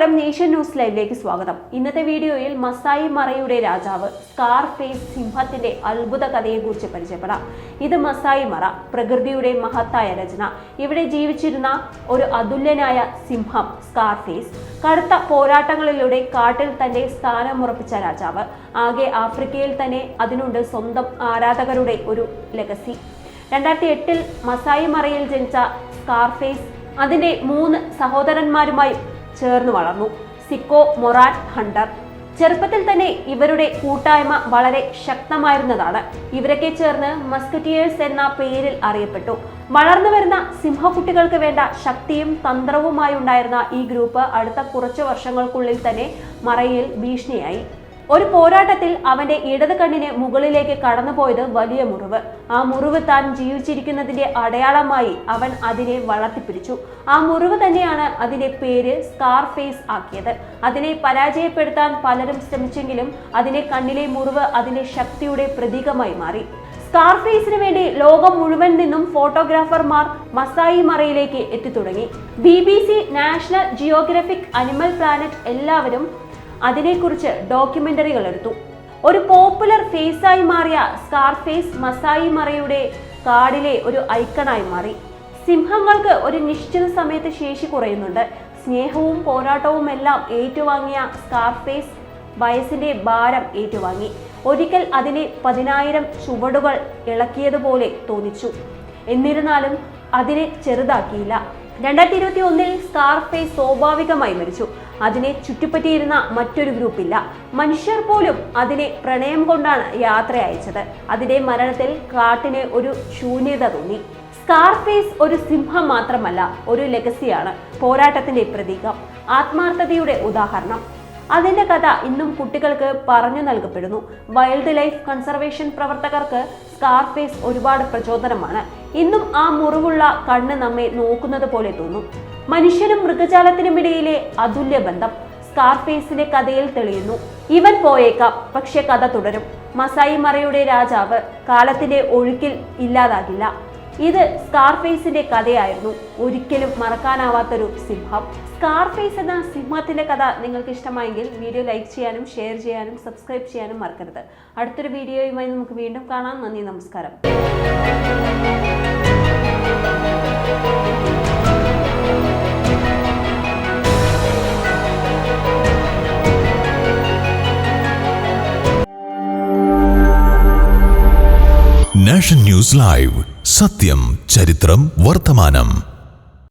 നമസ്കാരം, nation news ലൈവിലേക്ക് സ്വാഗതം. ഇന്നത്തെ വീഡിയോയിൽ മസായി മറയുടെ രാജാവ് സ്കാർഫേസ് സിംഹത്തിന്റെ അത്ഭുത കഥയെക്കുറിച്ച് പരിചയപ്പെടാം. ഇത് മസായി മറ, പ്രകൃതിയുടെ മഹത്തായ രചന. ഇവിടെ ജീവിച്ചിരുന്ന ഒരു അതുല്യനായ സിംഹം സ്കാർഫേസ്. കടുത്ത പോരാട്ടങ്ങളിലൂടെ കാട്ടിൽ തന്റെ സ്ഥാനമുറപ്പിച്ച രാജാവ്. ആകെ ആഫ്രിക്കയിൽ തന്നെ അതിനുണ്ട് സ്വന്തം ആരാധകരുടെ ഒരു ലെഗസി. 2008 മസായി മറയിൽ ജനിച്ച സ്കാർഫേസ് അതിന്റെ 3 സഹോദരന്മാരുമായി ചേർന്ന് വളർന്നു. സിക്കോ, മൊറാൻ, ഹണ്ടർ. ചെറുപ്പത്തിൽ തന്നെ ഇവരുടെ കൂട്ടായ്മ വളരെ ശക്തമായിരുന്നതാണ്. ഇവരൊക്കെ ചേർന്ന് മസ്കറ്റിയേഴ്സ് എന്ന പേരിൽ അറിയപ്പെട്ടു. വളർന്നു വരുന്ന സിംഹക്കുട്ടികൾക്ക് വേണ്ട ശക്തിയും തന്ത്രവുമായി ഉണ്ടായിരുന്ന ഈ ഗ്രൂപ്പ് അടുത്ത കുറച്ചു വർഷങ്ങൾക്കുള്ളിൽ തന്നെ മറയിൽ ഭീഷണിയായി. ഒരു പോരാട്ടത്തിൽ അവന്റെ ഇടത് കണ്ണിന് മുകളിലേക്ക് കടന്നുപോയത് വലിയ മുറിവ്. ആ മുറിവ് താൻ ജീവിച്ചിരിക്കുന്നതിന്റെ അടയാളമായി അവൻ അതിനെ വളർത്തിപ്പിടിച്ചു. ആ മുറിവ് തന്നെയാണ് അതിന്റെ പേര് സ്കാർഫേസ് ആക്കിയത്. അതിനെ പരാജയപ്പെടുത്താൻ പലരും ശ്രമിച്ചെങ്കിലും അതിന്റെ കണ്ണിലെ മുറിവ് അതിന്റെ ശക്തിയുടെ പ്രതീകമായി മാറി. സ്കാർഫേസിന് വേണ്ടി ലോകം മുഴുവൻ നിന്നും ഫോട്ടോഗ്രാഫർമാർ മസായി മറയിലേക്ക് എത്തിത്തുടങ്ങി. BBC, National Geographic, Animal Planet എല്ലാവരും അതിനെക്കുറിച്ച് ഡോക്യുമെന്ററികൾ എടുത്തു. ഒരു പോപ്പുലർ ഫേസായി മാറിയ സ്കാർഫേസ് മസായി മറയുടെ കാടിലെ ഒരു ഐക്കണായി മാറി. സിംഹങ്ങൾക്ക് ഒരു നിശ്ചിത സമയത്ത് ശേഷി കുറയുന്നുണ്ട്. സ്നേഹവും പോരാട്ടവും എല്ലാം ഏറ്റുവാങ്ങിയ സ്കാർഫേസ് വയസ്സിന്റെ ഭാരം ഏറ്റുവാങ്ങി. ഒരിക്കൽ അതിനെ 10,000 ചുവടുകൾ ഇളക്കിയതുപോലെ തോന്നിച്ചു. എന്നിരുന്നാലും അതിനെ ചെറുതാക്കിയില്ല. 2021 സ്കാർഫേസ് സ്വാഭാവികമായി മരിച്ചു. അതിനെ ചുറ്റിപ്പറ്റിയിരുന്ന മറ്റൊരു ഗ്രൂപ്പില്ല. മനുഷ്യർ പോലും അതിനെ പ്രണയം കൊണ്ടാണ് യാത്ര അയച്ചത്. അതിന്റെ മരണത്തിൽ കാട്ടിന് ഒരു ശൂന്യത തോന്നി. സ്കാർഫേസ് ഒരു സിംഹം മാത്രമല്ല, ഒരു ലെഗസിയാണ്. പോരാട്ടത്തിന്റെ പ്രതീകം, ആത്മാർത്ഥതയുടെ ഉദാഹരണം. അതിന്റെ കഥ ഇന്നും കുട്ടികൾക്ക് പറഞ്ഞു നൽകപ്പെടുന്നു. വൈൽഡ് ലൈഫ് കൺസർവേഷൻ പ്രവർത്തകർക്ക് സ്കാർഫേസ് ഒരുപാട് പ്രചോദനമാണ്. ഇന്നും ആ മുറിവുള്ള കണ്ണ് നമ്മെ നോക്കുന്നത് പോലെ തോന്നും. മനുഷ്യനും മൃഗജാലത്തിനുമിടയിലെ അതുല്യ ബന്ധം സ്കാർഫേസിന്റെ കഥയിൽ തെളിയുന്നു. ഇവൻ പോയേക്കാം, പക്ഷെ കഥ തുടരും. മസായി മറയുടെ രാജാവ് കാലത്തിന്റെ ഒഴുക്കിൽ ഇല്ലാതാകില്ല. ഇത് സ്കാർഫേസിന്റെ കഥയായിരുന്നു, ഒരിക്കലും മറക്കാനാവാത്തൊരു സിംഹം. സ്കാർഫേസ് എന്ന സിംഹത്തിന്റെ കഥ നിങ്ങൾക്ക് ഇഷ്ടമായെങ്കിൽ വീഡിയോ ലൈക്ക് ചെയ്യാനും ഷെയർ ചെയ്യാനും സബ്സ്ക്രൈബ് ചെയ്യാനും മറക്കരുത്. അടുത്തൊരു വീഡിയോയുമായി നമുക്ക് വീണ്ടും കാണാം. നന്ദി, നമസ്കാരം. നാഷൻ ന്യൂസ് ലൈവ്, സത്യം, ചരിത്രം, വർത്തമാനം.